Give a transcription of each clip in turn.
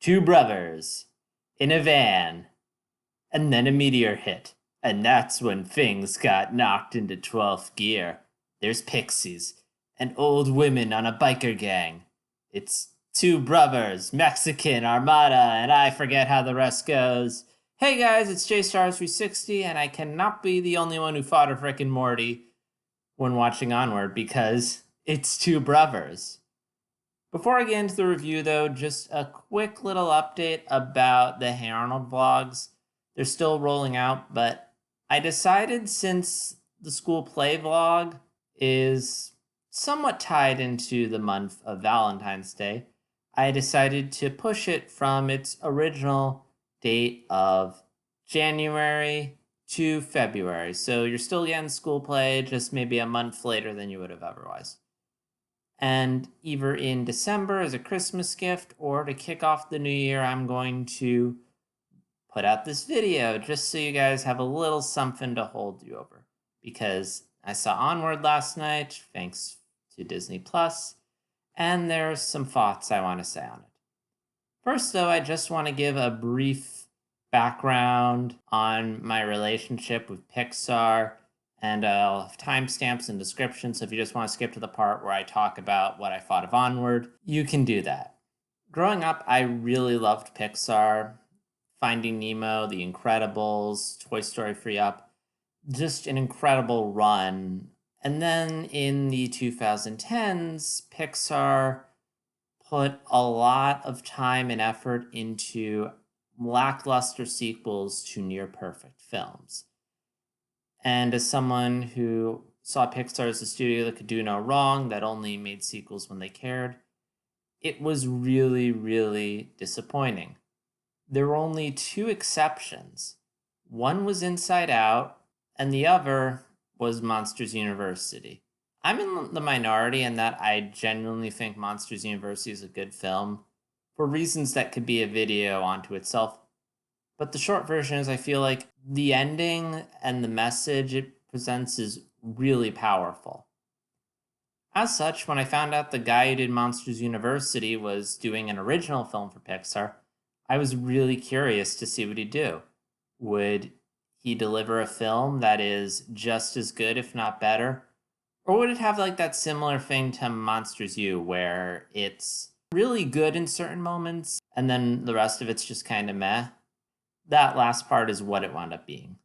Two brothers in a van, and then a meteor hit. And that's when things got knocked into 12th gear. There's pixies and old women on a biker gang. It's two brothers, Mexican Armada, and I forget how the rest goes. Hey guys, it's JStars360, and I cannot be the only one who fought of Rick and Morty when watching Onward because it's two brothers. Before I get into the review, though, just a quick little update about the Hey Arnold vlogs. They're still rolling out, but I decided since the school play vlog is somewhat tied into the month of Valentine's Day, I decided to push it from its original date of January to February. So you're still getting school play, just maybe a month later than you would have otherwise. And either in December as a Christmas gift or to kick off the new year, I'm going to put out this video just so you guys have a little something to hold you over. Because I saw Onward last night, thanks to Disney Plus, and there's some thoughts I want to say on it. First, though, I just want to give a brief background on my relationship with Pixar. And I'll have timestamps and descriptions, so if you just want to skip to the part where I talk about what I thought of Onward, you can do that. Growing up, I really loved Pixar. Finding Nemo, The Incredibles, Toy Story 3 Up, just an incredible run. And then in the 2010s, Pixar put a lot of time and effort into lackluster sequels to near-perfect films. And as someone who saw Pixar as a studio that could do no wrong, that only made sequels when they cared, it was really, really disappointing. There were only two exceptions. One was Inside Out, and the other was Monsters University. I'm in the minority in that I genuinely think Monsters University is a good film for reasons that could be a video onto itself. But the short version is I feel like the ending and the message it presents is really powerful. As such, when I found out the guy who did Monsters University was doing an original film for Pixar, I was really curious to see what he'd do. Would he deliver a film that is just as good, if not better? Or would it have like that similar thing to Monsters U, where it's really good in certain moments, and then the rest of it's just kind of meh? That last part is what it wound up being.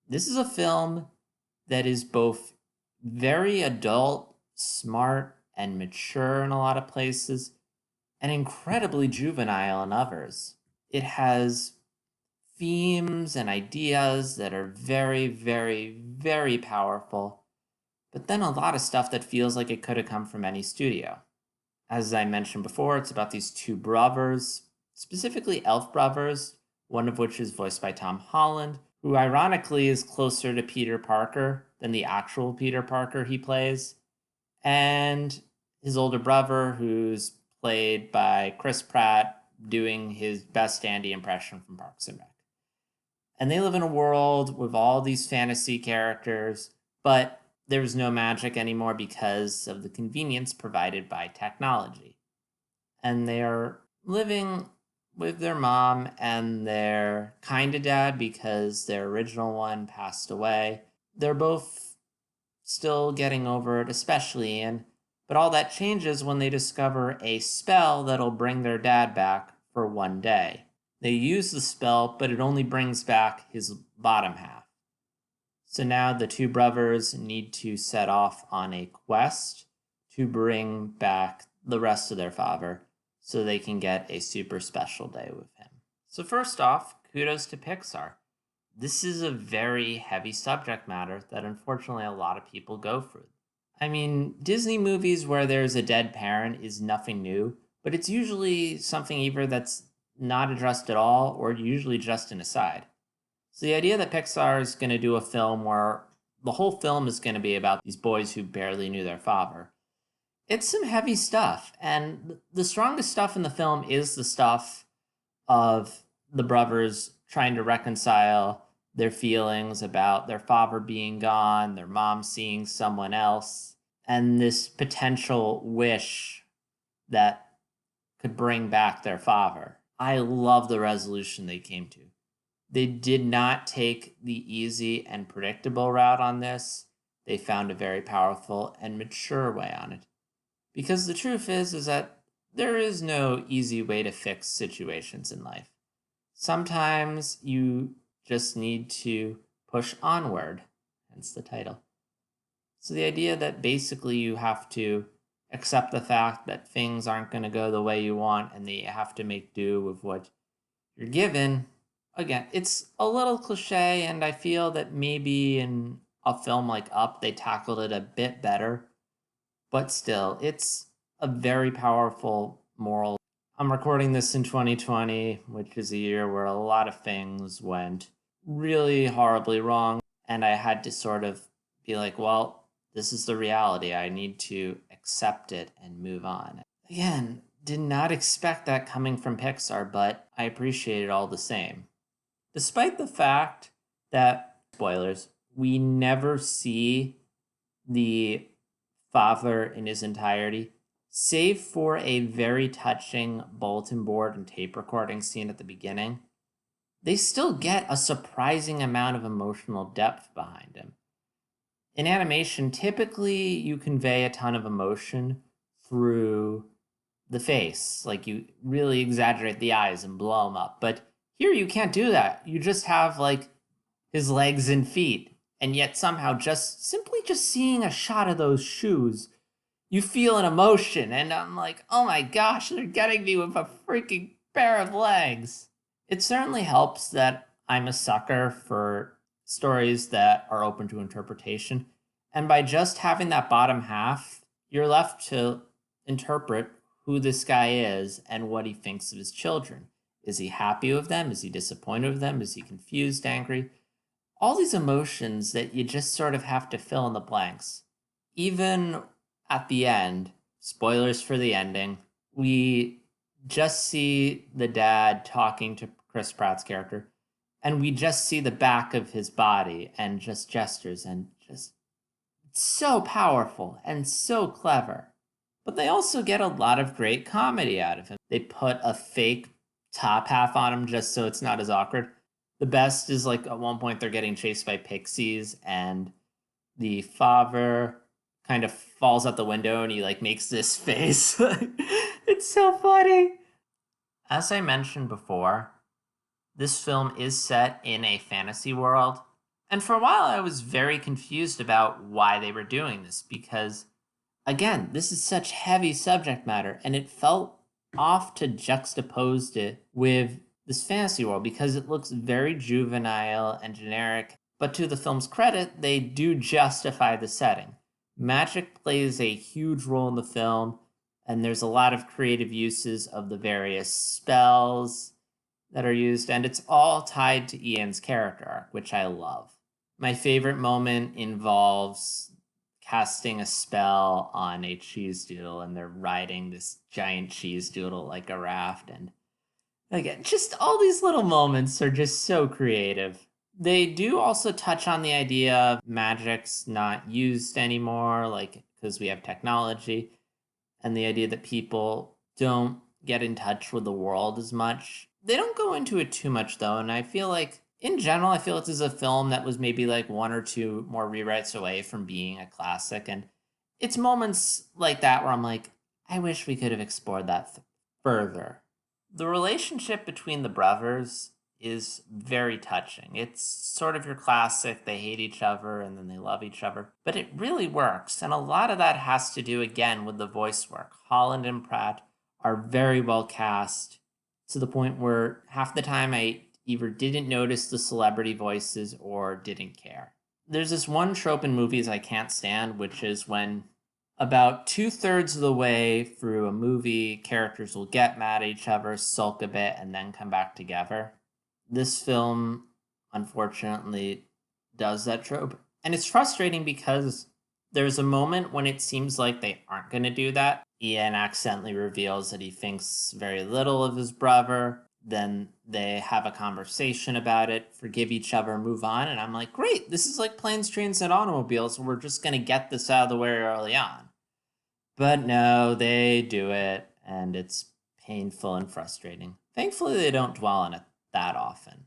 This is a film that is both very adult, smart, and mature in a lot of places, and incredibly juvenile in others. It has themes and ideas that are very, very, very powerful, but then a lot of stuff that feels like it could have come from any studio. As I mentioned before, it's about these two brothers, specifically elf brothers, one of which is voiced by Tom Holland, who ironically is closer to Peter Parker than the actual Peter Parker he plays, and his older brother, who's played by Chris Pratt, doing his best Andy impression from Parks and Rec. And they live in a world with all these fantasy characters, but there's no magic anymore because of the convenience provided by technology. And they are living with their mom and their kind of dad because their original one passed away. They're both still getting over it, especially Ian, but all that changes when they discover a spell that'll bring their dad back for one day. They use the spell, but it only brings back his bottom half. So now the two brothers need to set off on a quest to bring back the rest of their father, so they can get a super special day with him. So first off, kudos to Pixar. This is a very heavy subject matter that unfortunately a lot of people go through. I mean, Disney movies where there's a dead parent is nothing new, but it's usually something either that's not addressed at all or usually just an aside. So the idea that Pixar is going to do a film where the whole film is going to be about these boys who barely knew their father, it's some heavy stuff, and the strongest stuff in the film is the stuff of the brothers trying to reconcile their feelings about their father being gone, their mom seeing someone else, and this potential wish that could bring back their father. I love the resolution they came to. They did not take the easy and predictable route on this. They found a very powerful and mature way on it. Because the truth is that there is no easy way to fix situations in life. Sometimes you just need to push onward, hence the title. So the idea that basically you have to accept the fact that things aren't going to go the way you want and that you have to make do with what you're given. Again, it's a little cliche, and I feel that maybe in a film like Up, they tackled it a bit better. But still, it's a very powerful moral. I'm recording this in 2020, which is a year where a lot of things went really horribly wrong. And I had to sort of be like, well, this is the reality. I need to accept it and move on. Again, did not expect that coming from Pixar, but I appreciate it all the same. Despite the fact that, spoilers, we never see the father in his entirety, save for a very touching bulletin board and tape recording scene at the beginning, they still get a surprising amount of emotional depth behind him. In animation, typically you convey a ton of emotion through the face. Like you really exaggerate the eyes and blow them up. But here you can't do that. You just have like his legs and feet. And yet somehow just simply just seeing a shot of those shoes, you feel an emotion. And I'm like, oh my gosh, they're getting me with a freaking pair of legs. It certainly helps that I'm a sucker for stories that are open to interpretation. And by just having that bottom half, you're left to interpret who this guy is and what he thinks of his children. Is he happy with them? Is he disappointed with them? Is he confused, angry? All these emotions that you just sort of have to fill in the blanks. Even at the end, spoilers for the ending, we just see the dad talking to Chris Pratt's character, and we just see the back of his body and just gestures, and just so powerful and so clever. But they also get a lot of great comedy out of him. They put a fake top half on him just so it's not as awkward. The best is like at one point they're getting chased by pixies and the father kind of falls out the window and he like makes this face. It's so funny. As I mentioned before, this film is set in a fantasy world. And for a while I was very confused about why they were doing this because again, this is such heavy subject matter, and it felt off to juxtapose it with this fantasy world because it looks very juvenile and generic. But to the film's credit, they do justify the setting. Magic plays a huge role in the film, and there's a lot of creative uses of the various spells that are used, and it's all tied to Ian's character arc, which I love. My favorite moment involves casting a spell on a cheese doodle and they're riding this giant cheese doodle like a raft. And again, just all these little moments are just so creative. They do also touch on the idea of magic's not used anymore, like because we have technology, and the idea that people don't get in touch with the world as much. They don't go into it too much though, and I feel like in general, I feel this is a film that was maybe like one or two more rewrites away from being a classic. And it's moments like that where I'm like, I wish we could have explored that further. The relationship between the brothers is very touching. It's sort of your classic, they hate each other and then they love each other. But it really works. And a lot of that has to do, again, with the voice work. Holland and Pratt are very well cast to the point where half the time I either didn't notice the celebrity voices or didn't care. There's this one trope in movies I can't stand, which is when about 2/3 of the way through a movie, characters will get mad at each other, sulk a bit, and then come back together. This film, unfortunately, does that trope. And it's frustrating because there's a moment when it seems like they aren't going to do that. Ian accidentally reveals that he thinks very little of his brother. Then they have a conversation about it, forgive each other, move on. And I'm like, great, this is like planes, trains, and automobiles. We're just going to get this out of the way early on. But no, they do it, and it's painful and frustrating. Thankfully, they don't dwell on it that often.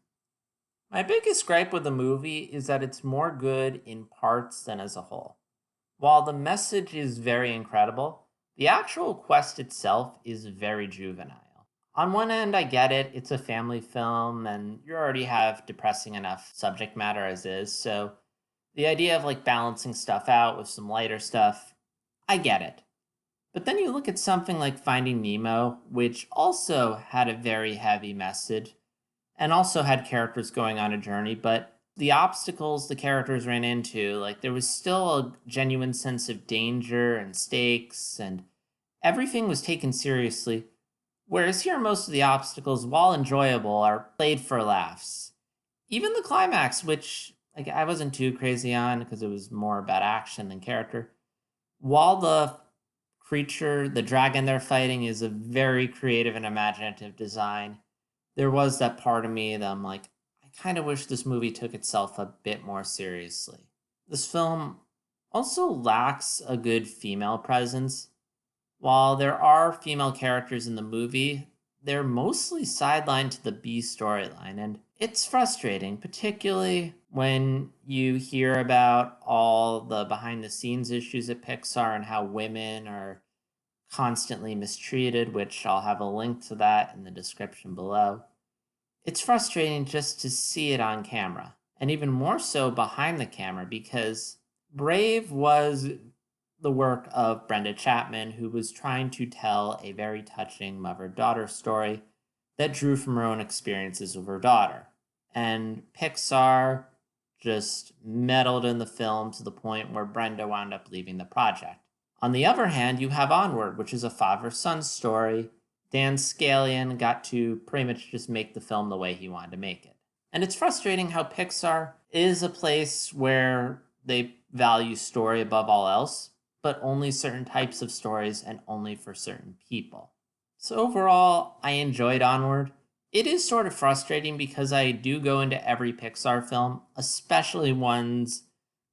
My biggest gripe with the movie is that it's more good in parts than as a whole. While the message is very incredible, the actual quest itself is very juvenile. On one end, I get it, it's a family film, and you already have depressing enough subject matter as is, so the idea of like balancing stuff out with some lighter stuff, I get it. But then you look at something like Finding Nemo, which also had a very heavy message and also had characters going on a journey, but the obstacles the characters ran into, like there was still a genuine sense of danger and stakes, and everything was taken seriously. Whereas here, most of the obstacles, while enjoyable, are played for laughs. Even the climax, which like I wasn't too crazy on because it was more about action than character, while the creature, the dragon they're fighting, is a very creative and imaginative design, there was that part of me that I'm like, I kind of wish this movie took itself a bit more seriously. This film also lacks a good female presence. While there are female characters in the movie, they're mostly sidelined to the B storyline, and it's frustrating, particularly when you hear about all the behind the scenes issues at Pixar and how women are constantly mistreated, which I'll have a link to that in the description below. It's frustrating just to see it on camera, and even more so behind the camera, because Brave was the work of Brenda Chapman, who was trying to tell a very touching mother-daughter story that drew from her own experiences with her daughter. And Pixar just meddled in the film to the point where Brenda wound up leaving the project. On the other hand, you have Onward, which is a father-son story. Dan Scallion got to pretty much just make the film the way he wanted to make it. And it's frustrating how Pixar is a place where they value story above all else, but only certain types of stories and only for certain people. So overall, I enjoyed Onward. It is sort of frustrating because I do go into every Pixar film, especially ones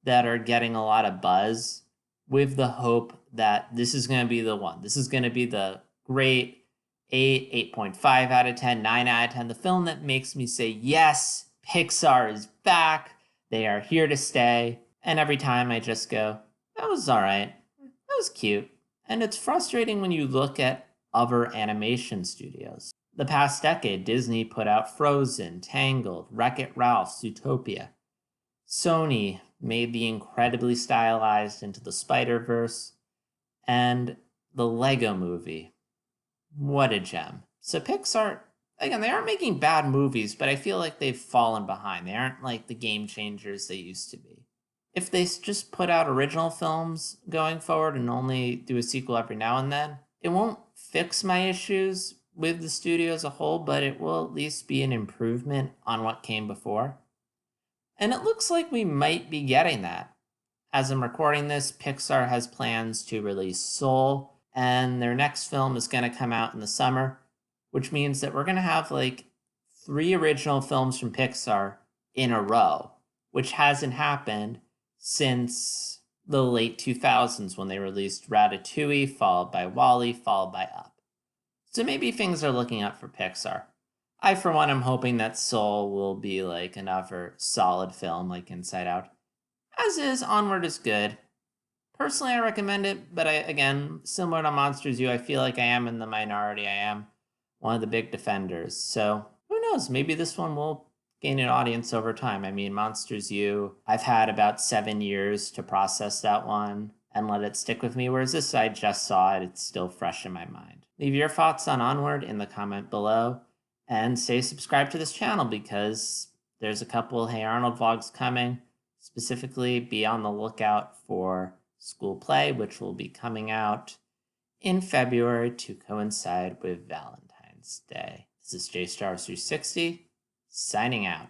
that are getting a lot of buzz, with the hope that this is going to be the one. This is going to be the great 8, 8.5 out of 10, 9 out of 10, the film that makes me say, yes, Pixar is back. They are here to stay. And every time I just go, that was all right. That was cute. And it's frustrating when you look at other animation studios. The past decade, Disney put out Frozen, Tangled, Wreck-It Ralph, Zootopia. Sony made the incredibly stylized Into the Spider-Verse, and the Lego Movie. What a gem. So Pixar, again, they aren't making bad movies, but I feel like they've fallen behind. They aren't like the game changers they used to be. If they just put out original films going forward and only do a sequel every now and then, it won't fix my issues with the studio as a whole, but it will at least be an improvement on what came before. And it looks like we might be getting that. As I'm recording this, Pixar has plans to release Soul, and their next film is going to come out in the summer, which means that we're going to have like 3 original films from Pixar in a row, which hasn't happened since the late 2000s when they released Ratatouille, followed by WALL-E, followed by Up. So maybe things are looking up for Pixar. I, for one, am hoping that Soul will be like another solid film like Inside Out. As is, Onward is good. Personally, I recommend it, but again, similar to Monsters U, I feel like I am in the minority. I am one of the big defenders. So who knows? Maybe this one will gain an audience over time. I mean, Monsters U, I've had about 7 years to process that one and let it stick with me, whereas this, I just saw it. It's still fresh in my mind. Leave your thoughts on Onward in the comment below, and stay subscribed to this channel because there's a couple Hey Arnold vlogs coming. Specifically, be on the lookout for School Play, which will be coming out in February to coincide with Valentine's Day. This is JStar360, signing out.